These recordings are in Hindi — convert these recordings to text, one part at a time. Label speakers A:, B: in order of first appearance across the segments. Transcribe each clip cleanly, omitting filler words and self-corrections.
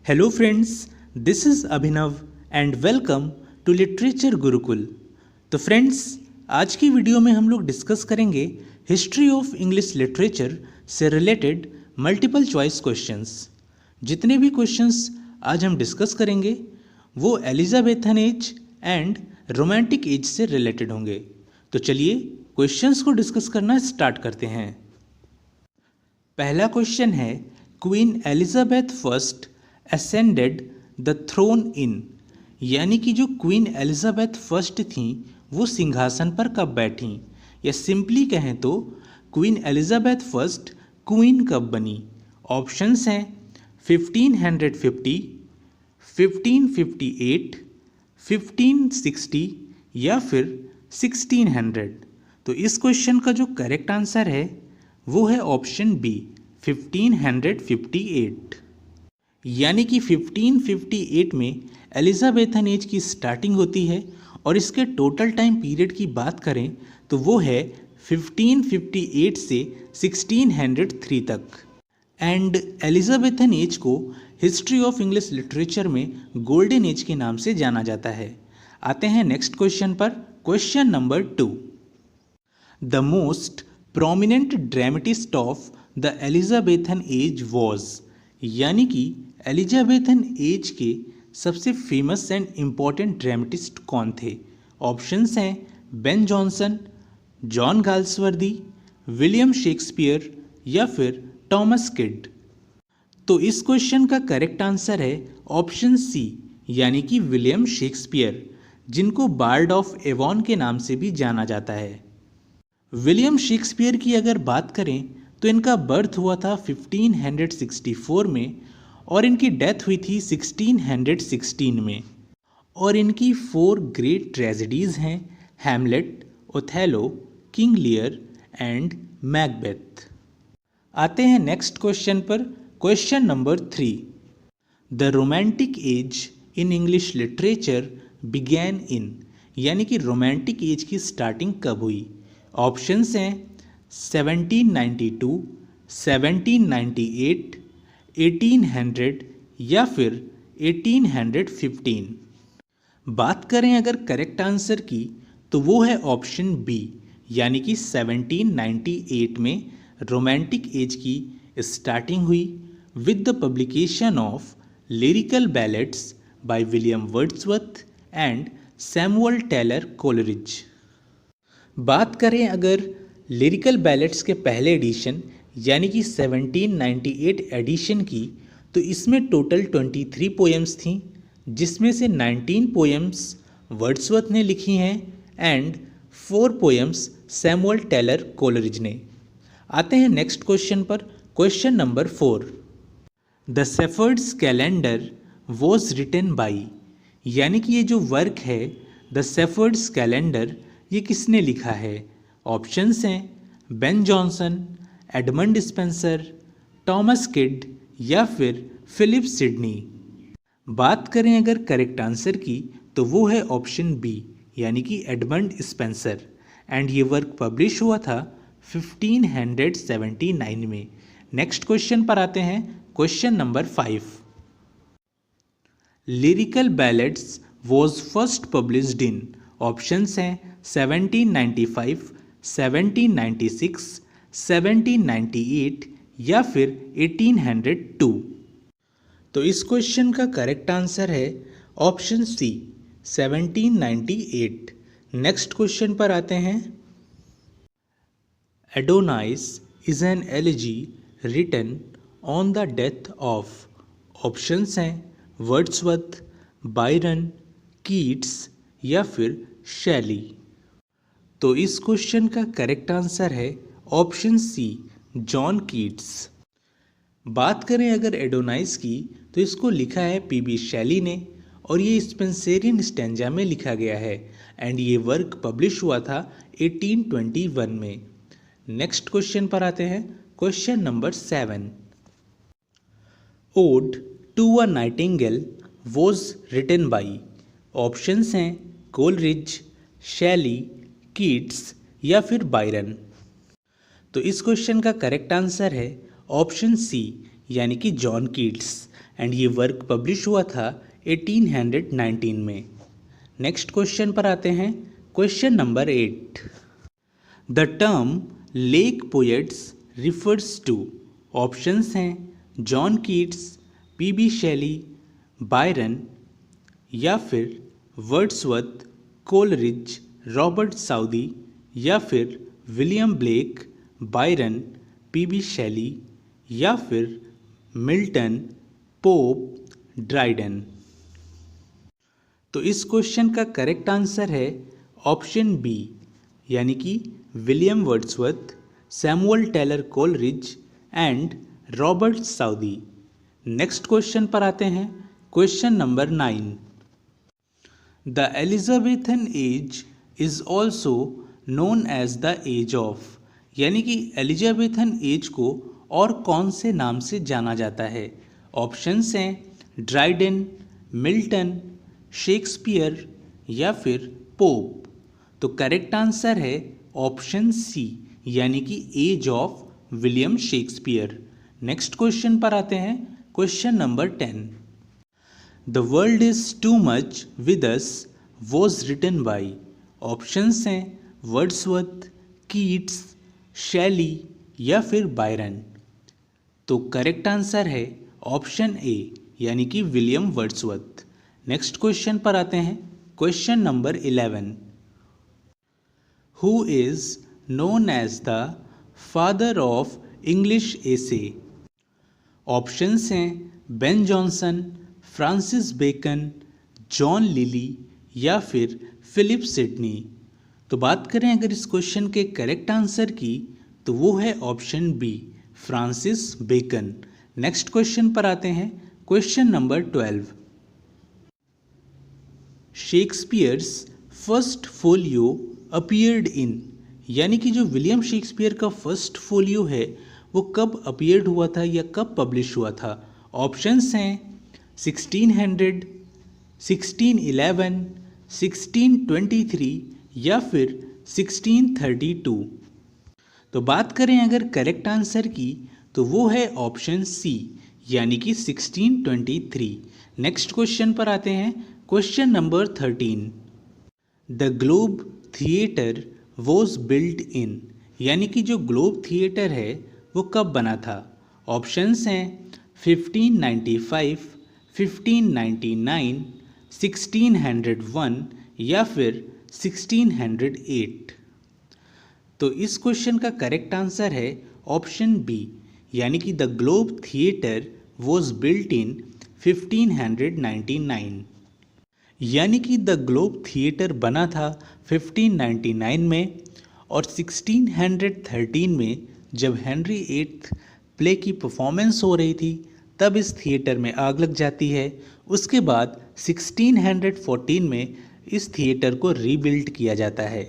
A: Hello friends, this is Abhinav and welcome to literature Gurukul. तो फ्रेंड्स, आज की वीडियो में हम लोग डिस्कस करेंगे हिस्ट्री ऑफ इंग्लिश लिटरेचर से रिलेटेड मल्टीपल चॉइस क्वेश्चंस। जितने भी क्वेश्चंस आज हम डिस्कस करेंगे वो Elizabethan age and romantic as से रिलेटेड होंगे। तो चलिए क्वेश्चंस को डिस्कस करना स्टार्ट करते हैं। पहला क्वेश्चन है, Queen Elizabeth first ascended the throne in, यानी कि जो क्वीन एलिजाबेथ फर्स्ट थी वो सिंहासन पर कब बैठी, या सिंपली कहें तो क्वीन एलिजाबेथ फर्स्ट क्वीन कब बनी। ऑप्शंस हैं 1550, 1558, 1560 या फिर 1600। तो इस क्वेश्चन का जो करेक्ट आंसर है वो है ऑप्शन बी 1558, यानी कि 1558 में एलिजाबेथन एज की स्टार्टिंग होती है और इसके टोटल टाइम पीरियड की बात करें तो वो है 1558 से 1603 तक। एंड एलिजाबेथन एज को हिस्ट्री ऑफ इंग्लिश लिटरेचर में गोल्डन एज के नाम से जाना जाता है। आते हैं नेक्स्ट क्वेश्चन पर। Question number 2, the most prominent dramatist of the Elizabethan as was, यानी कि एलिजाबेथन एज के सबसे फेमस एंड इम्पॉर्टेंट ड्रामेटिस्ट कौन थे। ऑप्शंस हैं Ben Jonson, John Galsworthy, William Shakespeare या फिर टॉमस किड। तो इस क्वेश्चन का करेक्ट आंसर है ऑप्शन सी, यानी कि विलियम शेक्सपियर, जिनको बार्ड ऑफ एवॉन के नाम से भी जाना जाता है। विलियम शेक्सपियर की अगर बात करें तो इनका बर्थ हुआ था 1564 में और इनकी डेथ हुई थी 1616 में। और इनकी 4 ग्रेट ट्रेजेडीज़ हैं, Hamlet, Othello, King Lear and Macbeth. आते हैं नेक्स्ट क्वेश्चन पर। Question number 3, the romantic age in English literature began in, यानी कि रोमांटिक एज की स्टार्टिंग कब हुई। ऑप्शंस हैं 1792, 1798, 1800 या फिर 1815। बात करें अगर करेक्ट आंसर की तो वो है ऑप्शन बी, यानी कि 1798 में रोमांटिक एज की स्टार्टिंग हुई with the publication of lyrical ballads by William Wordsworth and Samuel Taylor Coleridge. बात करें अगर लिरिकल बैलेट्स के पहले एडिशन यानी कि 1798 एडिशन की, तो इसमें टोटल 23 पोएम्स थीं, जिसमें से 19 पोएम्स वर्ड्सवर्थ ने लिखी हैं and 4 poems Samuel Taylor Coleridge ने। आते हैं नेक्स्ट क्वेश्चन पर। Question number 4, the shepherd's calendar was written by, यानी कि ये जो वर्क है द शेफर्ड्स कैलेंडर, ये किसने लिखा है। ऑप्शंस हैं Ben Jonson, Edmund Spenser, Thomas kid या फिर फिलिप सिडनी। बात करें अगर करेक्ट आंसर की तो वो है ऑप्शन बी, यानी कि एडमंड स्पेंसर, एंड ये वर्क पब्लिश हुआ था 1579 में। नेक्स्ट क्वेश्चन पर आते हैं। Question number 5, lyrical ballads was first published in. Options हैं 1795, 1796, 1798 या फिर 1802। तो इस क्वेश्चन का करेक्ट आंसर है ऑप्शन सी 1798। नेक्स्ट क्वेश्चन पर आते हैं। Adonais is an elegy written on the death of. Options हैं वर्ड्सवर्थ, बायरन, कीट्स या फिर शैली। तो इस क्वेश्चन का करेक्ट आंसर है ऑप्शन सी, जॉन कीट्स। बात करें अगर एडोनाइस की तो इसको लिखा है पीबी शैली ने और ये स्पेंसेरियन स्टैंजा में लिखा गया है एंड ये वर्क पब्लिश हुआ था 1821 में। नेक्स्ट क्वेश्चन पर आते हैं। Question number 7, ode to a nightingale was written by. Options हैं कोलरिज, शैली, कीट्स या फिर बायरन। तो इस क्वेश्चन का करेक्ट आंसर है ऑप्शन सी, यानी कि जॉन कीट्स, एंड ये वर्क पब्लिश हुआ था 1819 में। नेक्स्ट क्वेश्चन पर आते हैं, question number 8। The term lake poets refers to, options हैं John Keats, PB Shelley, Byron या फिर वर्ड्सवर्थ, कोलरिज, रॉबर्ट साउदी या फिर William Blake, Byron, PB Shelley या फिर मिल्टन, पोप, ड्राइडन। तो इस क्वेश्चन का करेक्ट आंसर है ऑप्शन बी, यानी कि William Wordsworth, Samuel Taylor Coleridge and Robert Southey. Next question पर आते हैं, question number 9। The Elizabethan age is also known as the age of, यानी कि एलिजाबेथन एज को और कौन से नाम से जाना जाता है? ऑप्शंस हैं ड्राइडन, मिल्टन, शेक्सपियर या फिर पोप। तो करेक्ट आंसर है ऑप्शन सी, यानी कि age of William Shakespeare. Next question पर आते हैं, question number 10। The world is too much with us was written by, options हैं वर्ड्सवर्थ, कीट्स, शैली या फिर बायरन। तो करेक्ट आंसर है ऑप्शन ए, यानी कि विलियम वर्ड्सवर्थ। नेक्स्ट क्वेश्चन पर आते हैं, question number 11। Who is known as the father of English essay, options हैं Ben Jonson, Francis Bacon, John Lyly या फिर फिलिप सिडनी। तो बात करें अगर इस क्वेश्चन के करेक्ट आंसर की, तो वो है option B, Francis Bacon. Next question पर आते हैं, question number 12। Shakespeare's first folio appeared in, यानी कि जो विलियम शेक्सपियर का फर्स्ट फोलियो है वो कब अपीयर्ड हुआ था या कब पब्लिश हुआ था? ऑप्शंस हैं 1600, 1611, 1623 या फिर 1632। तो बात करें अगर करेक्ट आंसर की, तो वो है ऑप्शन सी, यानी कि 1623। नेक्स्ट क्वेश्चन पर आते हैं, question number 13। The globe theatre was built in, यानी कि जो ग्लोब थिएटर है वो कब बना था? ऑप्शंस हैं 1595, 1599, 1601 या फिर 1608। तो इस क्वेश्चन का करेक्ट आंसर है ऑप्शन बी, यानी कि the globe theatre was built in 1599, यानी कि द ग्लोब थिएटर बना था 1599 में, और 1613 में जब हेनरी 8 प्ले की परफॉर्मेंस हो रही थी तब इस थिएटर में आग लग जाती है। उसके बाद 1614 में इस थिएटर को रीबिल्ड किया जाता है।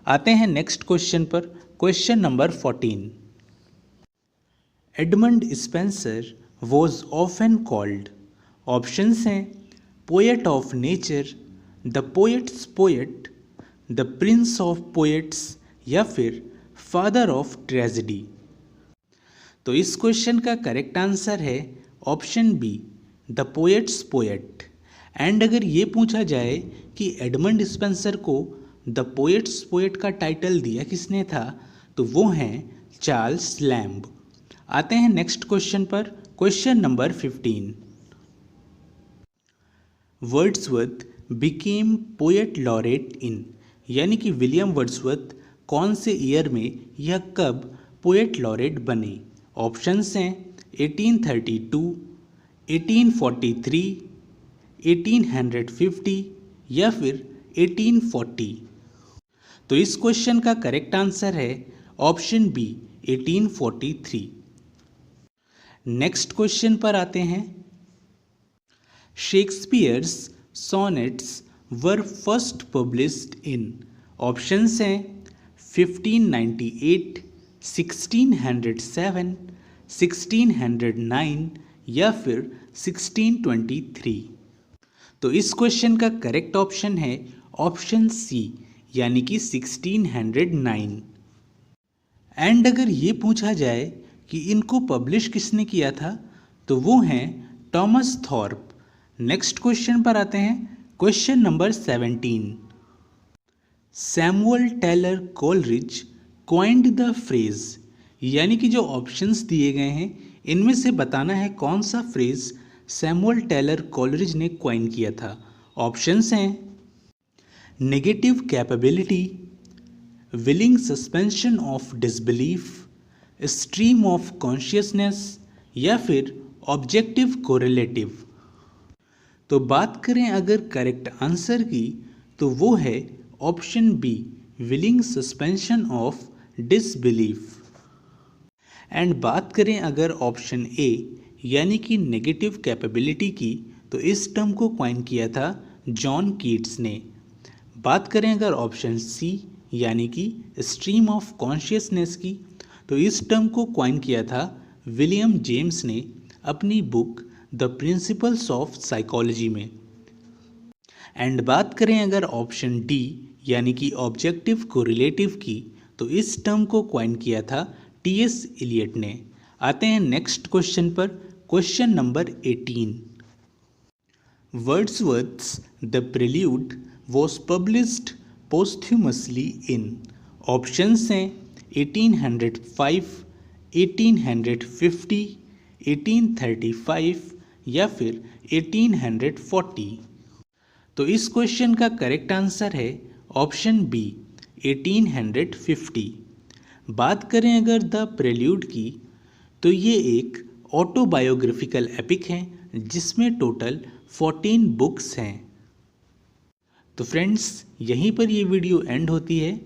A: आते हैं नेक्स्ट क्वेश्चन पर, question number 14। Edmund Spenser was often called, options हैं poet of nature, the poets' poet, the prince of poets या फिर फादर ऑफ ट्रेजेडी। तो इस क्वेश्चन का करेक्ट आंसर है option B, the poets' poet. And अगर ये पूछा जाए कि एडमंड स्पेंसर को द पोएट्स पोएट का टाइटल दिया किसने था, तो वो हैं चार्ल्स लैम्ब। आते हैं नेक्स्ट क्वेश्चन पर, question number 15। Wordsworth became poet laureate in, यानी कि विलियम वर्ड्सवर्थ कौन से ईयर में या कब पोएट लॉरेट बने? ऑप्शंस हैं 1832, 1843, 1850 या फिर 1840। तो इस क्वेश्चन का करेक्ट आंसर है ऑप्शन बी, 1843। नेक्स्ट क्वेश्चन पर आते हैं। Shakespeare's sonnets were first published in, options हैं 1598, 1607, 1609 या फिर 1623। तो इस क्वेश्चन का करेक्ट ऑप्शन है ऑप्शन सी, यानी कि 1609। एंड अगर ये पूछा जाए कि इनको पब्लिश किसने किया था, तो वो हैं टॉमस थॉर्प। नेक्स्ट क्वेश्चन पर आते हैं, question number 17। Samuel Taylor Coleridge coined the phrase, यानी कि जो ऑप्शंस दिए गए हैं इनमें से बताना है कौन सा फ्रेज सैमुअल टेलर कोलरिज ने कॉइन किया था। ऑप्शंस हैं negative capability, willing suspension of disbelief, stream of consciousness या फिर ऑब्जेक्टिव कोरिलेटिव। तो बात करें अगर करेक्ट आंसर की तो वो है option B, willing suspension of disbelief. And बात करें अगर ऑप्शन ए यानी कि नेगेटिव कैपेबिलिटी की, तो इस टर्म को कॉइन किया था जॉन कीट्स ने। बात करें अगर ऑप्शन सी यानी कि स्ट्रीम ऑफ कॉन्शियसनेस की, तो इस टर्म को कॉइन किया था विलियम जेम्स ने अपनी book the principles of psychology में। एंड बात करें अगर ऑप्शन डी यानी कि ऑब्जेक्टिव कोरिलेटिव की, तो इस टर्म को कॉइन किया था टी.एस. इलियट ने। आते हैं नेक्स्ट क्वेश्चन पर, question number 18। Wordsworth's the prelude was published posthumously in. Options हैं 1805, 1850, 1835 या फिर 1840। तो इस क्वेश्चन का करेक्ट आंसर है ऑप्शन बी, 1850। बात करें अगर द प्रेल्यूड की, तो ये एक ऑटोबायोग्राफिकल एपिक है जिसमें टोटल 14 बुक्स हैं। तो फ्रेंड्स, यहीं पर ये वीडियो एंड होती है।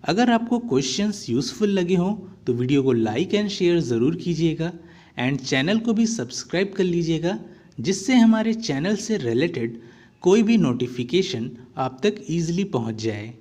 A: अगर आपको क्वेश्चंस यूज़फुल लगे हों तो वीडियो को लाइक एंड शेयर ज़रूर कीजिएगा एंड चैनल को भी सब्सक्राइब कर लीजिएगा, जिससे हमारे चैनल से रिलेटेड कोई भी नोटिफिकेशन आप तक ईजिली पहुंच जाए।